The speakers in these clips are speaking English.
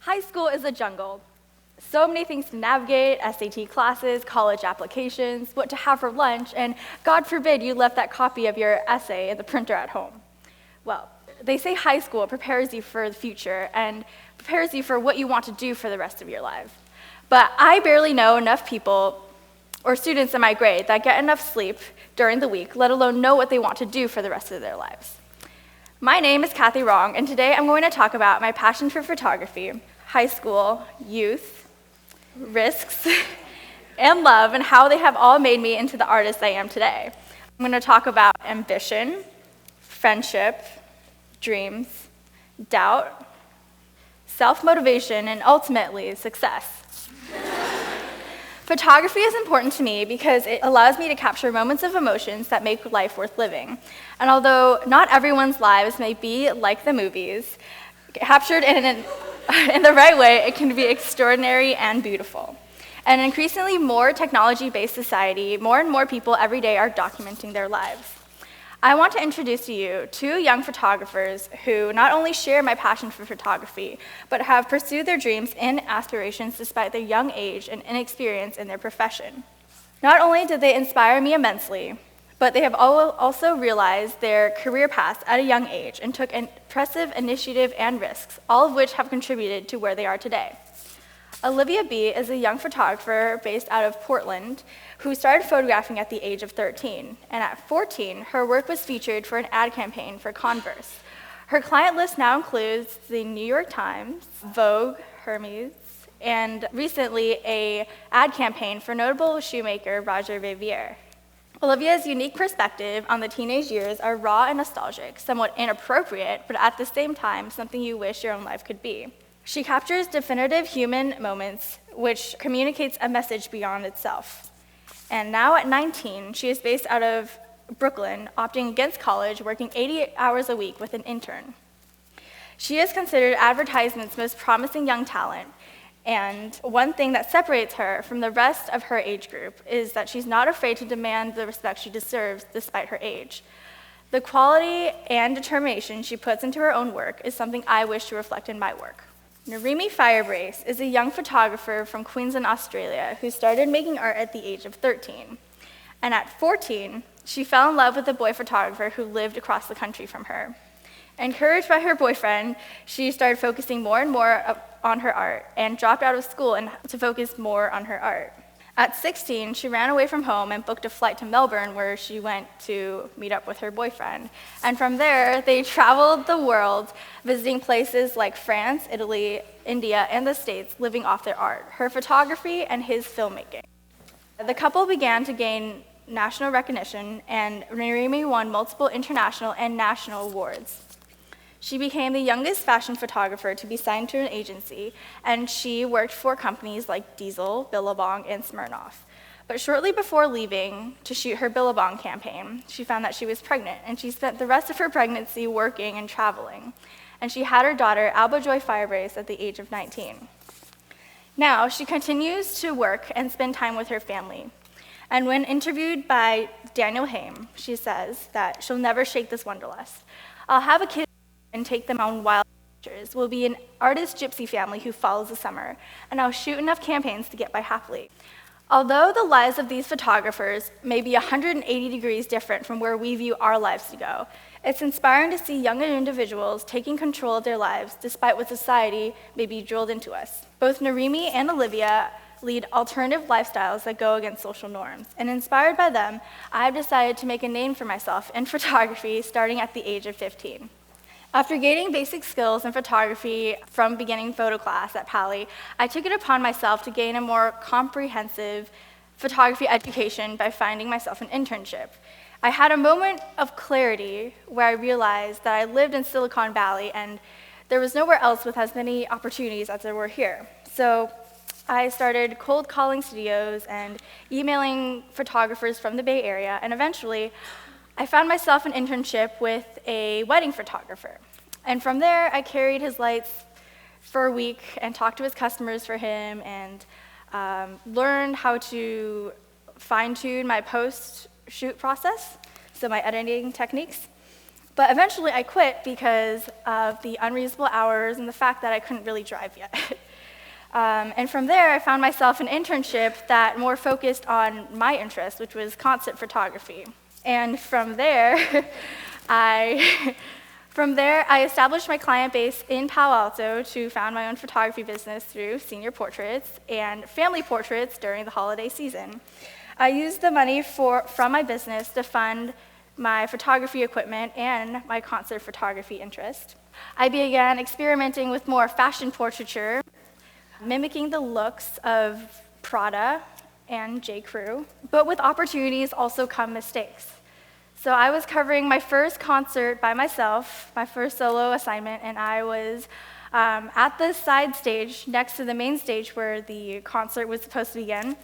High school is a jungle. So many things to navigate, SAT classes, college applications, what to have for lunch, and God forbid you left that copy of your essay in the printer at home. Well, they say high school prepares you for the future and prepares you for what you want to do for the rest of your life. But I barely know enough people or students in my grade that get enough sleep during the week, let alone know what they want to do for the rest of their lives. My name is Cathy Rong, and today I'm going to talk about my passion for photography, high school, youth, risks, and love, and how they have all made me into the artist I am today. I'm going to talk about ambition, friendship, dreams, doubt, self-motivation, and ultimately, success. Photography is important to me because it allows me to capture moments of emotions that make life worth living. And although not everyone's lives may be like the movies, captured in the right way, it can be extraordinary and beautiful. In an increasingly more technology-based society, more and more people every day are documenting their lives. I want to introduce to you two young photographers who not only share my passion for photography, but have pursued their dreams and aspirations despite their young age and inexperience in their profession. Not only did they inspire me immensely, but they have also realized their career paths at a young age and took impressive initiative and risks, all of which have contributed to where they are today. Olivia B. is a young photographer based out of Portland who started photographing at the age of 13. And at 14, her work was featured for an ad campaign for Converse. Her client list now includes the New York Times, Vogue, Hermes, and recently an ad campaign for notable shoemaker Roger Vivier. Olivia's unique perspective on the teenage years are raw and nostalgic, somewhat inappropriate, but at the same time, something you wish your own life could be. She captures definitive human moments, which communicates a message beyond itself. And now at 19, she is based out of Brooklyn, opting against college, working 80 hours a week with an intern. She is considered advertisement's most promising young talent, and one thing that separates her from the rest of her age group is that she's not afraid to demand the respect she deserves despite her age. The quality and determination she puts into her own work is something I wish to reflect in my work. Narimi Firebrace is a young photographer from Queensland, Australia, who started making art at the age of 13. And at 14, she fell in love with a boy photographer who lived across the country from her. Encouraged by her boyfriend, she started focusing more and more on her art and dropped out of school to focus more on her art. At 16, she ran away from home and booked a flight to Melbourne where she went to meet up with her boyfriend. And from there, they traveled the world, visiting places like France, Italy, India, and the States, living off their art, her photography, and his filmmaking. The couple began to gain national recognition, and Narimi won multiple international and national awards. She became the youngest fashion photographer to be signed to an agency, and she worked for companies like Diesel, Billabong, and Smirnoff. But shortly before leaving to shoot her Billabong campaign, she found that she was pregnant, and she spent the rest of her pregnancy working and traveling. And she had her daughter, Alba Joy Firebrace, at the age of 19. Now, she continues to work and spend time with her family. And when interviewed by Daniel Haim, she says that she'll never shake this wanderlust. I'll have a kid and take them on wild adventures. We'll be an artist gypsy family who follows the summer, and I'll shoot enough campaigns to get by happily. Although the lives of these photographers may be 180 degrees different from where we view our lives to go, it's inspiring to see younger individuals taking control of their lives despite what society may be drilled into us. Both Narimi and Olivia lead alternative lifestyles that go against social norms, and inspired by them, I've decided to make a name for myself in photography starting at the age of 15. After gaining basic skills in photography from beginning photo class at Palo, I took it upon myself to gain a more comprehensive photography education by finding myself an internship. I had a moment of clarity where I realized that I lived in Silicon Valley and there was nowhere else with as many opportunities as there were here. So I started cold calling studios and emailing photographers from the Bay Area, and eventually I found myself an internship with a wedding photographer. And from there, I carried his lights for a week and talked to his customers for him and learned how to fine-tune my post-shoot process, so my editing techniques. But eventually I quit because of the unreasonable hours and the fact that I couldn't really drive yet. And from there, I found myself an internship that more focused on my interest, which was concert photography. And from there, I established my client base in Palo Alto to found my own photography business through senior portraits and family portraits during the holiday season. I used the money from my business to fund my photography equipment and my concert photography interest. I began experimenting with more fashion portraiture, mimicking the looks of Prada and J. Crew, but with opportunities also come mistakes. So I was covering my first concert by myself, my first solo assignment, and I was at the side stage next to the main stage where the concert was supposed to begin.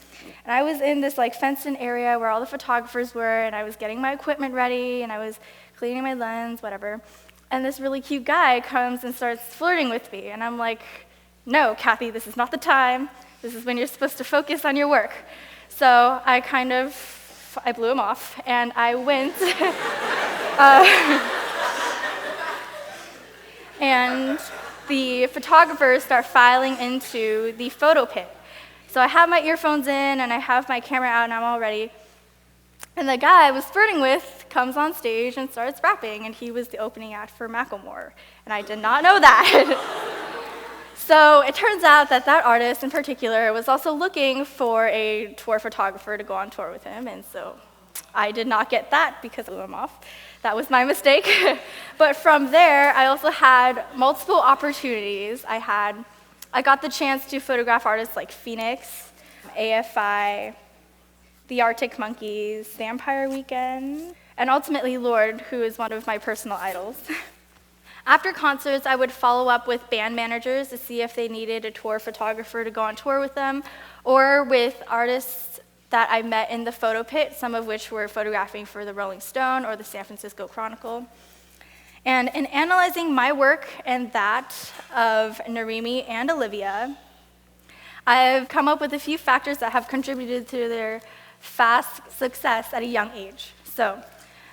And I was in this fenced-in area where all the photographers were, and I was getting my equipment ready, and I was cleaning my lens, whatever. And this really cute guy comes and starts flirting with me, and I'm like, no, Cathy, this is not the time. This is when you're supposed to focus on your work. So I blew him off, and I went, and the photographers start filing into the photo pit. So I have my earphones in, and I have my camera out, and I'm all ready. And the guy I was flirting with comes on stage and starts rapping, and he was the opening act for Macklemore, and I did not know that. So it turns out that that artist in particular was also looking for a tour photographer to go on tour with him, and so I did not get that because I blew him off. That was my mistake. But from there, I also had multiple opportunities. I got the chance to photograph artists like Phoenix, AFI, the Arctic Monkeys, Vampire Weekend, and ultimately Lorde, who is one of my personal idols. After concerts, I would follow up with band managers to see if they needed a tour photographer to go on tour with them, or with artists that I met in the photo pit, some of which were photographing for the Rolling Stone or the San Francisco Chronicle. And in analyzing my work and that of Narimi and Olivia, I've come up with a few factors that have contributed to their fast success at a young age. So,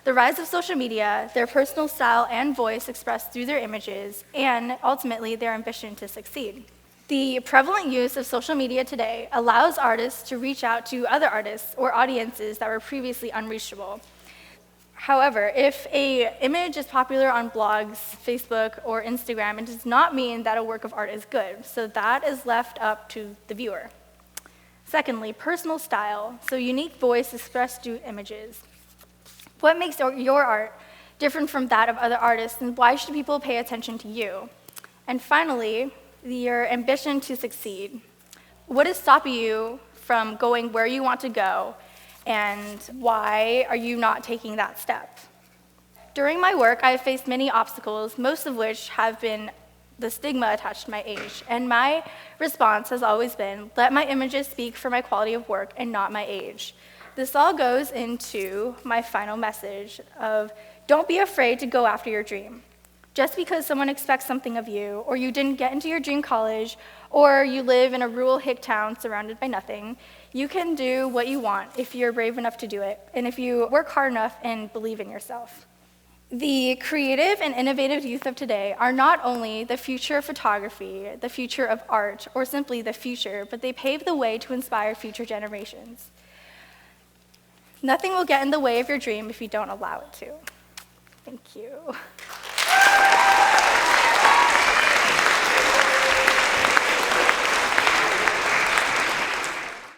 the rise of social media, their personal style and voice expressed through their images, and ultimately their ambition to succeed. The prevalent use of social media today allows artists to reach out to other artists or audiences that were previously unreachable. However, if an image is popular on blogs, Facebook, or Instagram, it does not mean that a work of art is good, so that is left up to the viewer. Secondly, personal style, so unique voice expressed through images. What makes your art different from that of other artists, and why should people pay attention to you? And finally, your ambition to succeed. What is stopping you from going where you want to go, and why are you not taking that step? During my work, I have faced many obstacles, most of which have been the stigma attached to my age, and my response has always been, let my images speak for my quality of work and not my age. This all goes into my final message of, don't be afraid to go after your dream. Just because someone expects something of you, or you didn't get into your dream college, or you live in a rural hick town surrounded by nothing, you can do what you want if you're brave enough to do it, and if you work hard enough and believe in yourself. The creative and innovative youth of today are not only the future of photography, the future of art, or simply the future, but they pave the way to inspire future generations. Nothing will get in the way of your dream if you don't allow it to. Thank you.